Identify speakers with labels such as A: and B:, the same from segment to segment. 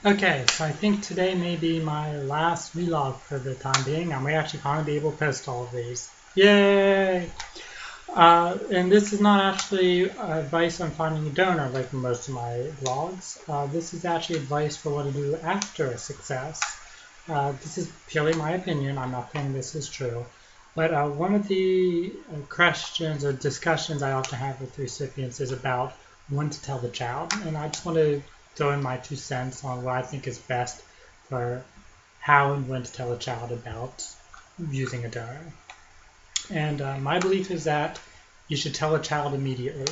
A: Okay, so I think today may be my last vlog for the time being. I may actually finally be able to post all of these. Yay! And this is not actually advice on finding a donor like most of my vlogs. This is actually advice for what to do after a success. This is purely my opinion. I'm not saying this is true. But one of the questions or discussions I often have with recipients is about when to tell the child. And I just want to throw in my 2 cents on what I think is best for how and when to tell a child about using a donor. And my belief is that you should tell a child immediately.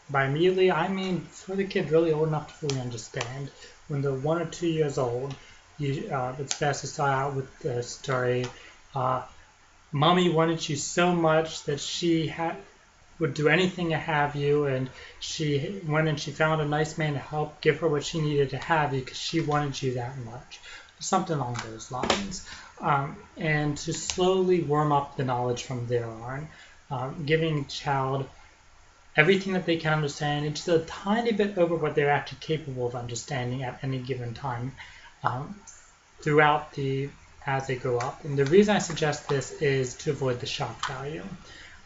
A: By immediately, I mean for the kid really old enough to fully understand. When they're 1 or 2 years old, it's best to start out with the story. Uh, Mommy wanted you so much that would do anything to have you, and she went and she found a nice man to help give her what she needed to have you because she wanted you that much. Something along those lines. And to slowly warm up the knowledge from there on, giving the child everything that they can understand and just a tiny bit over what they're actually capable of understanding at any given time um, throughout as they grow up. And the reason I suggest this is to avoid the shock value.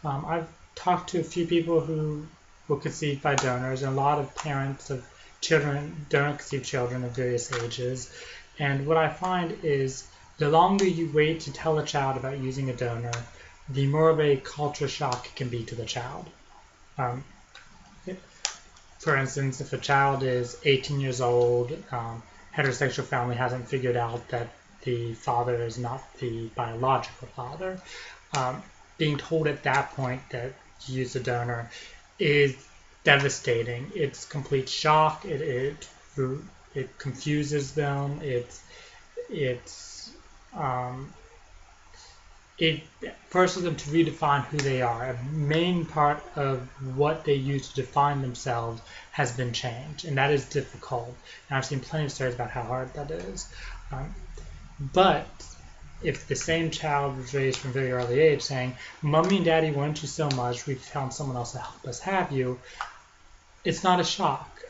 A: I've talked to a few people who were conceived by donors, and a lot of parents of donor conceived children of various ages. And what I find is the longer you wait to tell a child about using a donor, the more of a culture shock it can be to the child. Um, for instance, if a child is 18 years old, heterosexual family hasn't figured out that the father is not the biological father, um, being told at that point that you use a donor is devastating. It's complete shock. It confuses them. It's it forces them to redefine who they are. A main part of what they use to define themselves has been changed, and that is difficult. And I've seen plenty of stories about how hard that is. Um, but if the same child was raised from a very early age saying, Mommy and Daddy want you so much, we found someone else to help us have you, it's not a shock.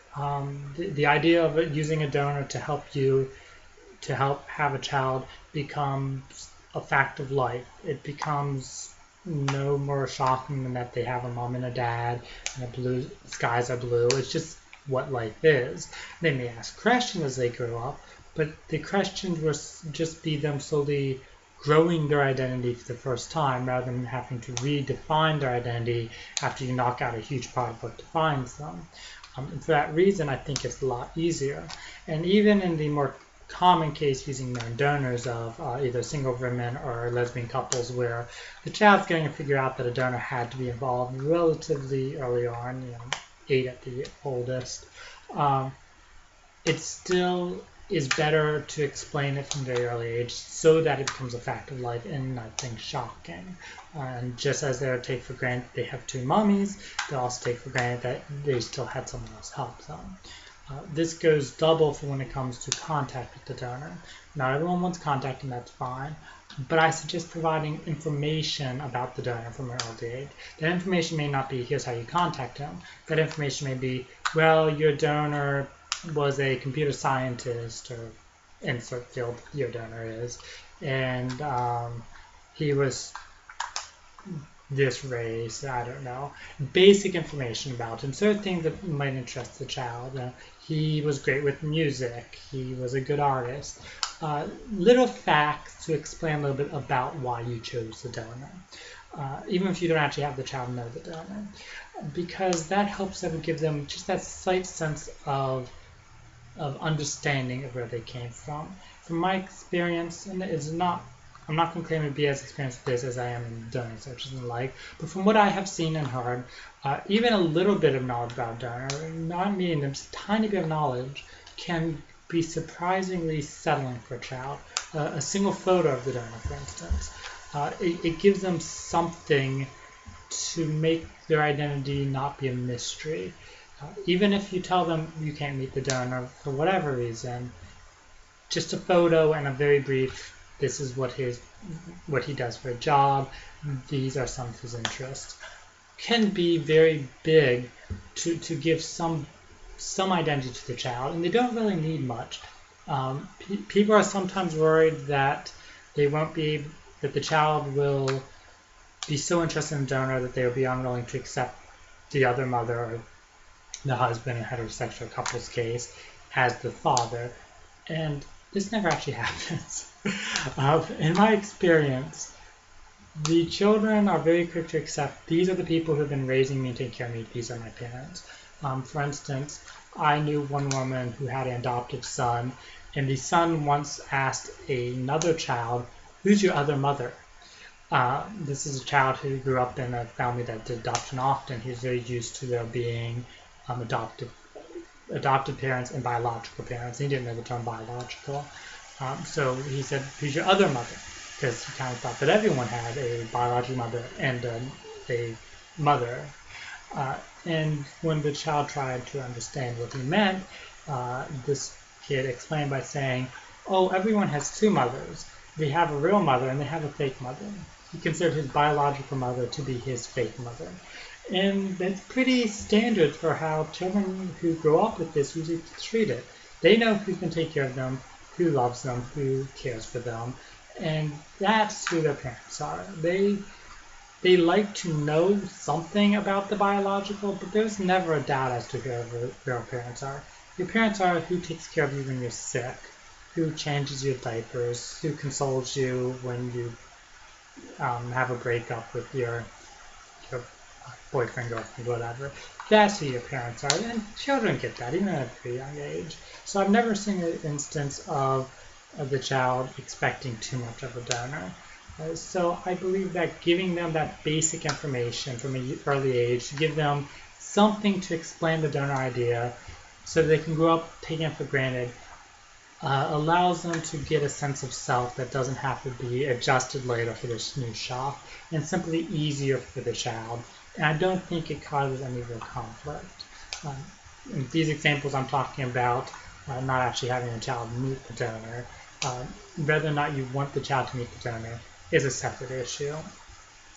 A: The idea of using a donor to help have a child becomes a fact of life. It becomes no more shocking than that they have a mom and a dad and the blue skies are blue. It's just what life is. They may ask questions as they grow up, but the questions will just be them slowly growing their identity for the first time rather than having to redefine their identity after you knock out a huge part of what defines them. And for that reason, I think it's a lot easier. And even in the more common case using known donors of either single women or lesbian couples where the child's going to figure out that a donor had to be involved relatively early on, 8 at the oldest, um, it still is better to explain it from a very early age so that it becomes a fact of life and nothing shocking. And just as they take for granted they have 2 mommies, they also take for granted that they still had someone else help them. This goes double for when it comes to contact with the donor. Not everyone wants contact, and that's fine, but I suggest providing information about the donor from an early age. That information may not be, here's how you contact him. That information may be, well, your donor was a computer scientist, or insert field your donor is, and he was this race, I don't know, basic information about him, certain things that might interest the child. He was great with music, he was a good artist. Little facts to explain a little bit about why you chose the donor, even if you don't actually have the child know the donor, because that helps them give them just that slight sense of understanding of where they came from. From my experience, and I'm not going to claim to be as experienced with this as I am in donor searches and the like, but from what I have seen and heard, even a little bit of knowledge about donor, not meaning just a tiny bit of knowledge, can be surprisingly settling for a child. A single photo of the donor, for instance, it gives them something to make their identity not be a mystery. Even if you tell them you can't meet the donor for whatever reason, just a photo and a very brief, this is what he does for a job, these are some of his interests, can be very big to give some identity to the child, and they don't really need much. People are sometimes worried that that the child will be so interested in the donor that they will be unwilling to accept the other mother or the husband in a heterosexual couple's case as the father. And this never actually happens. In my experience, the children are very quick to accept these are the people who have been raising me and taking care of me. These are my parents. For instance, I knew one woman who had an adopted son, and the son once asked another child, "Who's your other mother?" This is a child who grew up in a family that did adoption often. He's very used to there being adopted parents and biological parents. He didn't know the term biological. So he said, "Who's your other mother?" Because he kind of thought that everyone had a biological mother and a mother. And when the child tried to understand what he meant, this kid explained by saying, "Oh, everyone has two mothers. They have a real mother and they have a fake mother." He considered his biological mother to be his fake mother. And that's pretty standard for how children who grow up with this usually treat it. They know who can take care of them, who loves them, who cares for them, and that's who their parents are. They like to know something about the biological, but there's never a doubt as to who their parents are. Your parents are who takes care of you when you're sick, who changes your diapers, who consoles you when you have a breakup with your boyfriend, girlfriend, whatever. That's who your parents are, and children get that even at a pretty young age. So I've never seen an instance of the child expecting too much of a donor. So I believe that giving them that basic information from an early age, to give them something to explain the donor idea so they can grow up taking it for granted, allows them to get a sense of self that doesn't have to be adjusted later for this new shock, and simply easier for the child. And I don't think it causes any real conflict. In these examples I'm talking about not actually having the child meet the donor. Whether or not you want the child to meet the donor is a separate issue.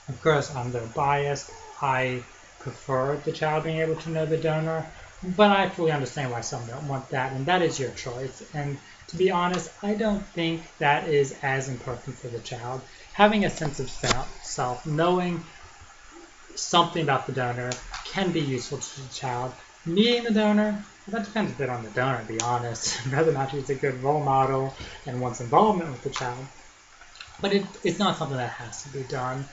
A: Of course, I'm their biased. I prefer the child being able to know the donor, but I fully understand why some don't want that, and that is your choice. And to be honest, I don't think that is as important for the child. Having a sense of self, knowing something about the donor can be useful to the child. Meeting the donor, that depends a bit on the donor, to be honest, whether or not he's a good role model and wants involvement with the child. But it's not something that has to be done.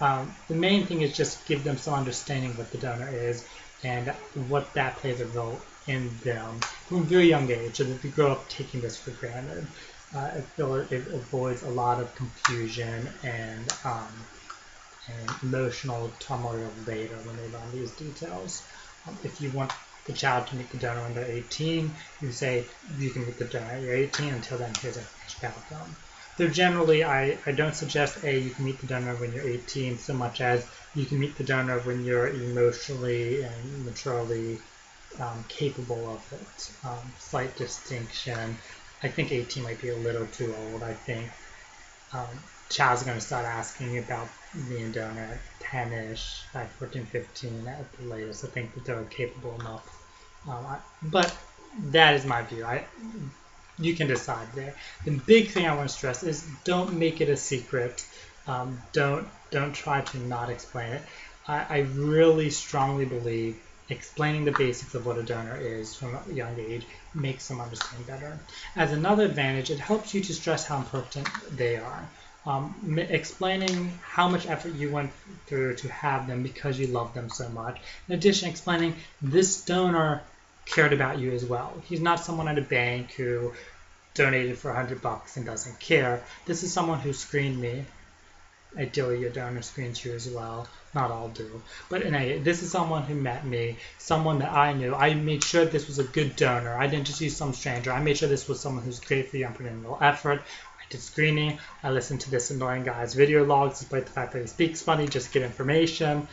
A: The main thing is just give them some understanding of what the donor is and what that plays a role in them from a very young age, so that they grow up taking this for granted. I feel it avoids a lot of confusion and emotional turmoil later when they learn these details. If you want the child to meet the donor when they're 18, you say you can meet the donor at 18. Until then, here's information about them. Though generally, I don't suggest you can meet the donor when you're 18 so much as you can meet the donor when you're emotionally and maturely capable of it. Slight distinction. I think 18 might be a little too old. I think child's going to start asking about being donor at 10-ish, like 14, 15 at the latest. I think that they're capable enough. But that is my view. You can decide there. The big thing I want to stress is don't make it a secret. Don't try to not explain it. I really strongly believe explaining the basics of what a donor is from a young age makes them understand better. As another advantage, it helps you to stress how important they are. Explaining how much effort you went through to have them because you love them so much. In addition, explaining this donor cared about you as well. He's not someone at a bank who donated for $100 and doesn't care. This is someone who screened me. Ideally, your donor screens you as well. Not all do. But anyway, this is someone who met me, someone that I knew. I made sure this was a good donor. I didn't just use some stranger. I made sure this was someone who's great for you and put in a little effort. I did screening. I listened to this annoying guy's video logs, despite the fact that he speaks funny, just to get information.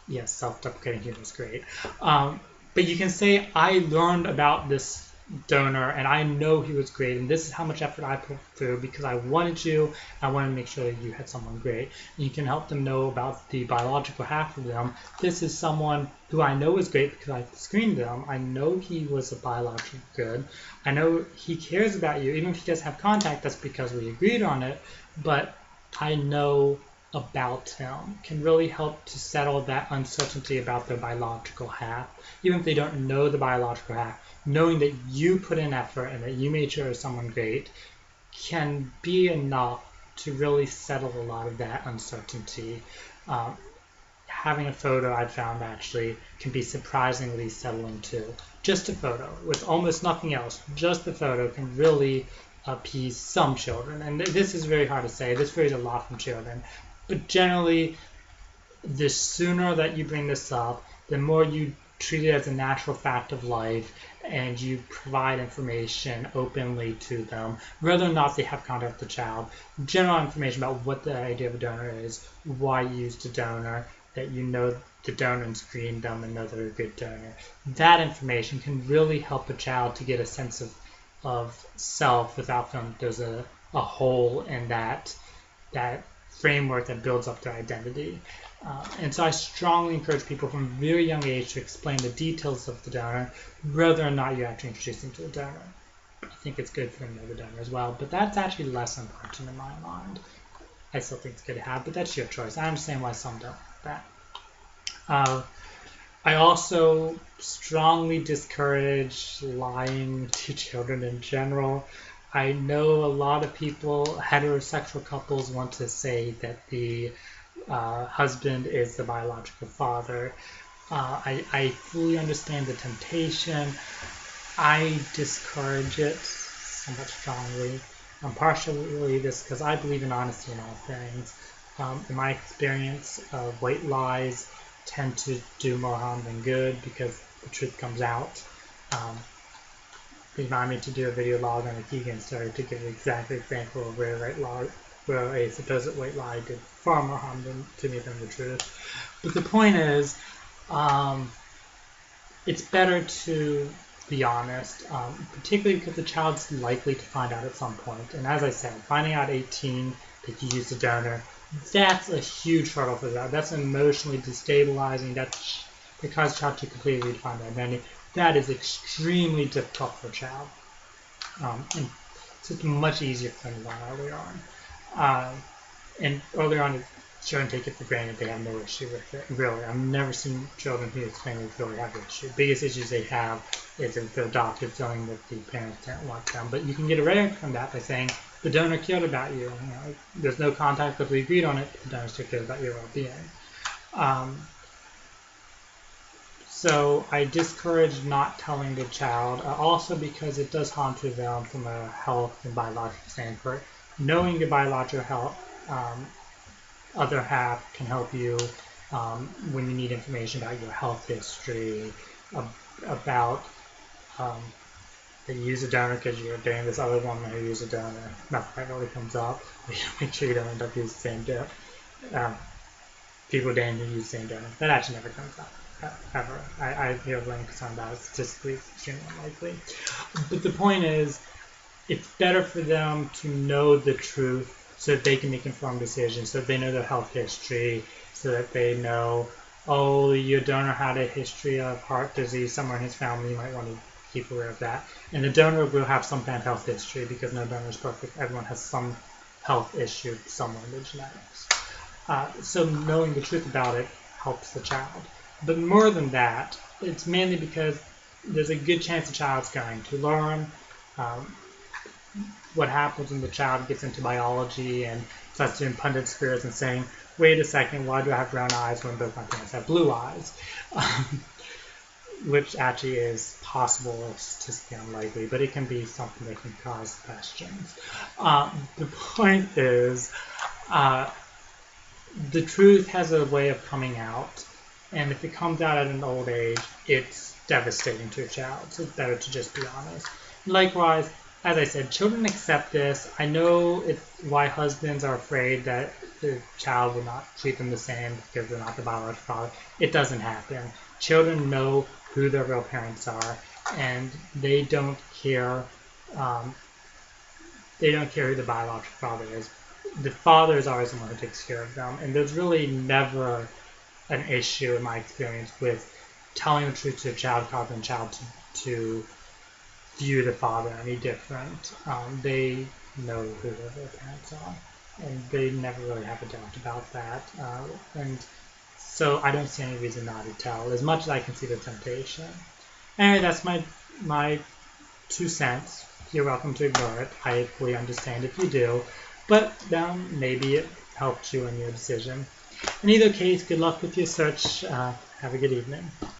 A: Yes, self-deprecating humor is great. But you can say, I learned about this donor, and I know he was great, and this is how much effort I put through because I wanted you. I wanted to make sure that you had someone great. And you can help them know about the biological half of them. This is someone who I know is great because I screened them. I know he was a biological good. I know he cares about you. Even if he doesn't have contact, that's because we agreed on it. But I know about him can really help to settle that uncertainty about their biological half. Even if they don't know the biological half, knowing that you put in effort and that you made sure it was someone great can be enough to really settle a lot of that uncertainty. Having a photo, I've found actually, can be surprisingly settling too. Just a photo with almost nothing else, just the photo can really appease some children. And this is very hard to say. This varies a lot from children. But generally, the sooner that you bring this up, the more you treat it as a natural fact of life and you provide information openly to them, whether or not they have contact with the child, general information about what the idea of a donor is, why you used a donor, that you know the donor and screened them and know they're a good donor. That information can really help a child to get a sense of self without feeling like there's a hole in that framework that builds up their identity. And so I strongly encourage people from a very young age to explain the details of the donor, whether or not you actually introduce them to the donor. I think it's good for them to know the donor as well, but that's actually less important in my mind. I still think it's good to have, but that's your choice. I understand why some don't like that. I also strongly discourage lying to children in general. I know a lot of people, heterosexual couples, want to say that the husband is the biological father. I fully understand the temptation. I discourage it somewhat strongly. Partially this because I believe in honesty in all things. In my experience, white lies tend to do more harm than good because the truth comes out. Remind me to do a video log on a Keegan story to give an exact example of where a supposed white lie did far more harm to me than the truth. But the point is, it's better to be honest, particularly because the child's likely to find out at some point. And as I said, finding out 18 that you used a donor, that's a huge hurdle for that. That's emotionally destabilizing. That causes a child to completely redefine their identity. That is extremely difficult for a child. And so it's much easier for them to learn early on. And early on, children take it for granted they have no issue with it. Really, I've never seen children whose families really have an issue. Biggest issues they have is if they're adopted, feeling that the parents don't want them. But you can get away from that by saying the donor cared about you. There's no contact, but we agreed on it. The donor still cares about your well-being. So I discourage not telling the child, also because it does harm to them from a health and biological standpoint. Knowing your biological health, other half can help you when you need information about your health history, about that you use a donor because you're dating this other woman who used a donor. Not that really comes up. Make sure you don't end up using the same donor. People dating who use the same donor. That actually never comes up. Ever. I feel really concerned about it. Statistically, it's extremely unlikely. But the point is, it's better for them to know the truth so that they can make informed decisions, so that they know their health history, so that they know, oh, your donor had a history of heart disease somewhere in his family, you might want to keep aware of that. And the donor will have some kind of health history because no donor is perfect. Everyone has some health issue somewhere in their genetics. So knowing the truth about it helps the child. But more than that, it's mainly because there's a good chance the child's going to learn what happens when the child gets into biology and starts doing pundit spirits and saying, wait a second, why do I have brown eyes when both my parents have blue eyes? Which actually is possible, it's just unlikely, but it can be something that can cause questions. The point is, the truth has a way of coming out, and if it comes out at an old age, it's devastating to a child, so it's better to just be honest. Likewise, as I said, children accept this. I know it's why husbands are afraid that the child will not treat them the same because they're not the biological father. It doesn't happen. Children know who their real parents are, and they don't care. They don't care who the biological father is. The father is always the one who takes care of them, and there's really never an issue in my experience with telling the truth to a child, causing a child to view the father any different. They know who their parents are, and they never really have a doubt about that. And so I don't see any reason not to tell, as much as I can see the temptation. Anyway, that's my 2 cents. You're welcome to ignore it. I fully understand if you do, but maybe it helped you in your decision. In either case, good luck with your search. Have a good evening.